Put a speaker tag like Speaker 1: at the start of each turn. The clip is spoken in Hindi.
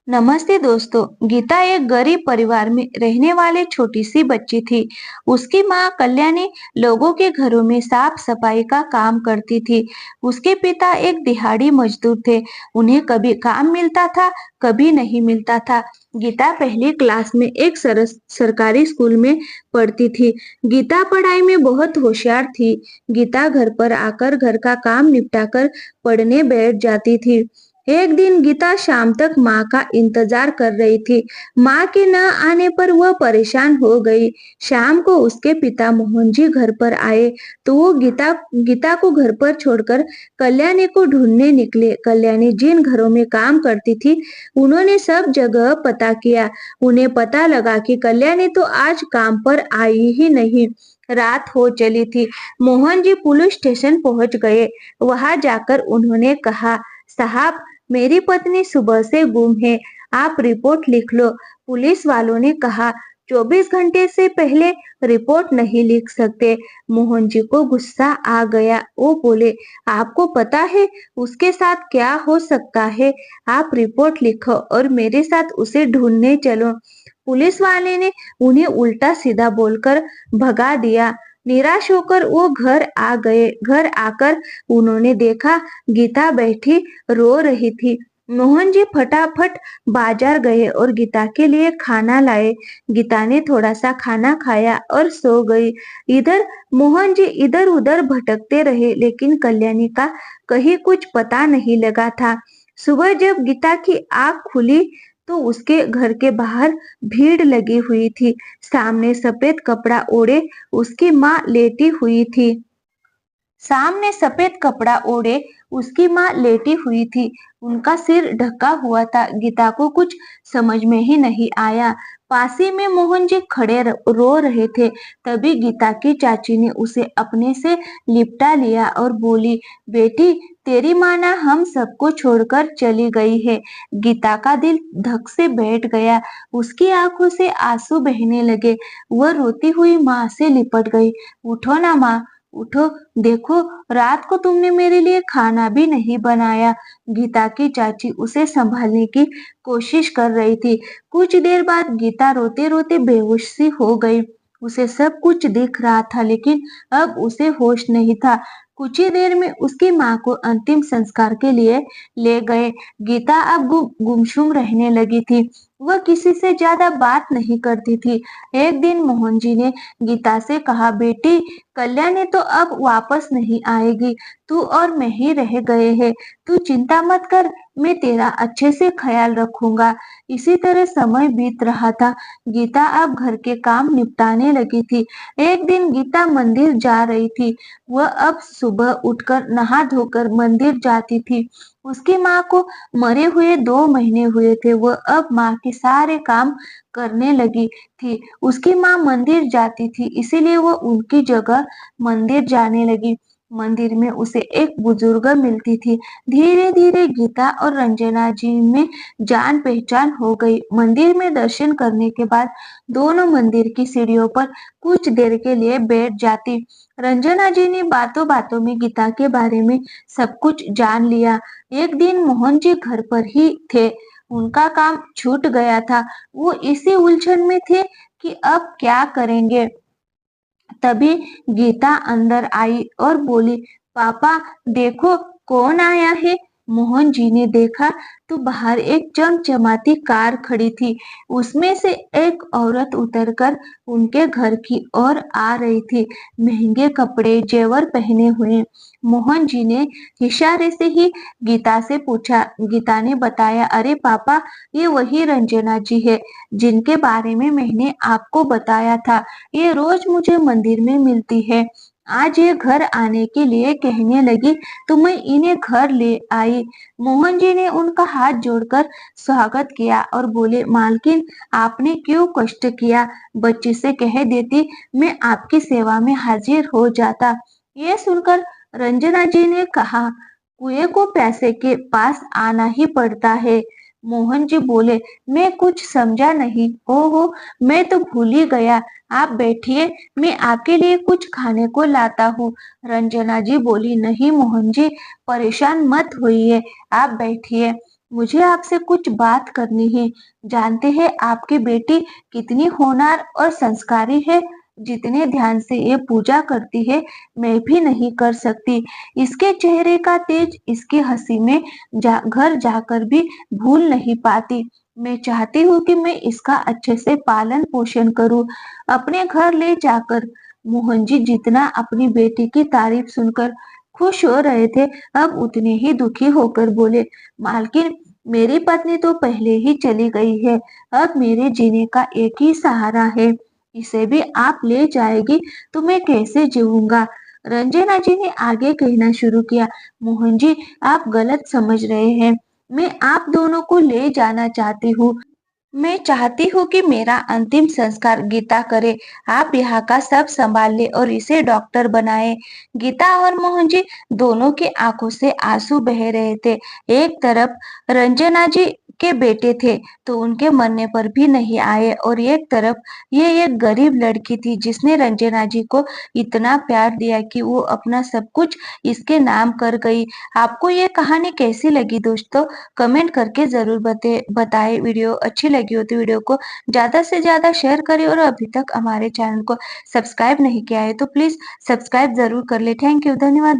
Speaker 1: नमस्ते दोस्तों। गीता एक गरीब परिवार में रहने वाले छोटी सी बच्ची थी। उसकी माँ कल्याणी लोगों के घरों में साफ सफाई का काम करती थी। उसके पिता एक दिहाड़ी मजदूर थे। उन्हें कभी काम मिलता था, कभी नहीं मिलता था। गीता पहली क्लास में एक सरकारी स्कूल में पढ़ती थी। गीता पढ़ाई में बहुत होशियार थी। गीता घर पर आकर घर का काम निपटाकर पढ़ने बैठ जाती थी। एक दिन गीता शाम तक माँ का इंतजार कर रही थी। माँ के न आने पर वह परेशान हो गई। शाम को उसके पिता मोहन जी घर पर आए तो वो गीता गीता को घर पर छोड़कर कल्याणी को ढूंढने निकले। कल्याणी जिन घरों में काम करती थी, उन्होंने सब जगह पता किया। उन्हें पता लगा कि कल्याणी तो आज काम पर आई ही नहीं। रात हो चली थी। मोहन जी पुलिस स्टेशन पहुंच गए। वहां जाकर उन्होंने कहा, साहब, मेरी पत्नी सुबह से गुम है। आप रिपोर्ट लिख लो। पुलिस वालों ने कहा, 24 घंटे से पहले रिपोर्ट नहीं लिख सकते। मोहन जी को गुस्सा आ गया। वो बोले, आपको पता है उसके साथ क्या हो सकता है? आप रिपोर्ट लिखो और मेरे साथ उसे ढूंढने चलो। पुलिस वाले ने उन्हें उल्टा सीधा बोलकर भगा दिया। निराश होकर वो घर आ गए। घर आकर उन्होंने देखा गीता बैठी रो रही थी। मोहन जी फटाफट बाजार गए और गीता के लिए खाना लाए। गीता ने थोड़ा सा खाना खाया और सो गई। इधर मोहन जी इधर उधर भटकते रहे, लेकिन कल्याणी का कहीं कुछ पता नहीं लगा था। सुबह जब गीता की आंख खुली तो उसके घर के बाहर भीड़ लगी हुई थी। सामने सफेद कपड़ा ओढ़े उसकी माँ लेटी हुई थी। सामने सफेद कपड़ा ओढ़े उसकी माँ लेटी हुई थी। उनका सिर ढका हुआ था। गीता को कुछ समझ में ही नहीं आया। पास ही में मोहन जी खड़े रो रहे थे। तभी गीता की चाची ने उसे अपने से लिपटा लिया और बोली, बेटी, तेरी माँ ना हम सबको छोड़कर चली गई है। गीता का दिल धक से बैठ गया। उसकी आंखों से आंसू बहने लगे। वह रोती हुई माँ से लिपट गई। उठो ना माँ, उठो, देखो, रात को तुमने मेरे लिए खाना भी नहीं बनाया। गीता की चाची उसे संभालने की कोशिश कर रही थी। कुछ देर बाद गीता रोते रोते बेहोश सी हो गई। उसे सब कुछ दिख रहा था, लेकिन अब उसे होश नहीं था। कुछ ही देर में उसकी माँ को अंतिम संस्कार के लिए ले गए। गीता अब गुमसुम रहने लगी थी। वह किसी से ज्यादा बात नहीं करती थी। एक दिन मोहन जी ने गीता से कहा, बेटी, कल्याणी तो अब वापस नहीं आएगी। तू और मैं ही रह गए हैं। तू चिंता मत कर, मैं तेरा अच्छे से ख्याल रखूंगा। इसी तरह समय बीत रहा था। गीता अब घर के काम निपटाने लगी थी। एक दिन गीता मंदिर जा रही थी। वह अब सुबह उठकर नहा धोकर मंदिर जाती थी। उसकी माँ को मरे हुए 2 महीने हुए थे। वह अब माँ के सारे काम करने लगी थी। उसकी माँ मंदिर जाती थी, इसीलिए वो उनकी जगह मंदिर जाने लगी। मंदिर में उसे एक बुजुर्ग मिलती थी। धीरे धीरे गीता और रंजना जी में जान पहचान हो गई। मंदिर में दर्शन करने के बाद दोनों मंदिर की सीढ़ियों पर कुछ देर के लिए बैठ जाती। रंजना जी ने बातों बातों में गीता के बारे में सब कुछ जान लिया। एक दिन मोहन जी घर पर ही थे। उनका काम छूट गया था। वो इसी उलझन में थे कि अब क्या करेंगे। तभी गीता अंदर आई और बोली, पापा, देखो कौन आया है। मोहन जी ने देखा तो बाहर एक चमचमाती कार खड़ी थी। उसमें से एक औरत उतरकर उनके घर की ओर आ रही थी, महंगे कपड़े जेवर पहने हुए। मोहन जी ने इशारे से ही गीता से पूछा। गीता ने बताया, अरे पापा, ये वही रंजना जी है जिनके बारे में मैंने आपको बताया था। ये रोज मुझे मंदिर में मिलती है। आज ये घर आने के लिए कहने लगी तो मैं इन्हें घर ले आई। मोहन जी ने उनका हाथ जोड़कर स्वागत किया और बोले, मालकिन, आपने क्यों कष्ट किया? बच्ची से कह देती, मैं आपकी सेवा में हाजिर हो जाता। ये सुनकर रंजना जी ने कहा, कुएं को पैसे के पास आना ही पड़ता है। मोहन जी बोले, मैं कुछ समझा नहीं। ओहो, मैं तो भूल ही गया। आप बैठिए, मैं आपके लिए कुछ खाने को लाता हूँ। रंजना जी बोली, नहीं मोहन जी, परेशान मत होइए, आप बैठिए। मुझे आपसे कुछ बात करनी है। जानते हैं आपकी बेटी कितनी होनहार और संस्कारी है। जितने ध्यान से ये पूजा करती है, मैं भी नहीं कर सकती। इसके चेहरे का तेज इसकी हंसी में घर जाकर भी भूल नहीं पाती। मैं चाहती हूँ कि मैं इसका अच्छे से पालन पोषण करूँ। अपने घर ले जाकर मोहन जी जितना अपनी बेटी की तारीफ सुनकर खुश हो रहे थे, अब उतने ही दुखी होकर बोले, मालकिन, मेरी पत्नी तो पहले ही चली गई है। अब मेरे जीने का एक ही सहारा है। इसे भी आप ले जाएगी तो मैं कैसे जीऊंगा? रंजना जी ने आगे कहना शुरू किया, मोहन जी, आप गलत समझ रहे हैं। मैं आप दोनों को ले जाना चाहती हूँ। मैं चाहती हूँ कि मेरा अंतिम संस्कार गीता करे। आप यहाँ का सब संभाल ले और इसे डॉक्टर बनाए। गीता और मोहन जी दोनों की आंखों से आंसू बह रहे थे। एक तरफ रंजना जी के बेटे थे तो उनके मरने पर भी नहीं आए, और एक तरफ ये एक गरीब लड़की थी जिसने रंजना जी को इतना प्यार दिया कि वो अपना सब कुछ इसके नाम कर गई। आपको ये कहानी कैसी लगी दोस्तों? कमेंट करके ज़रूर बताएं। वीडियो अच्छी लगी हो तो वीडियो को ज़्यादा से ज़्यादा शेयर करें, और अभी तक हमारे चैनल को सब्सक्राइब नहीं किया है तो प्लीज़ सब्सक्राइब ज़रूर कर लें। थैंक यू, धन्यवाद।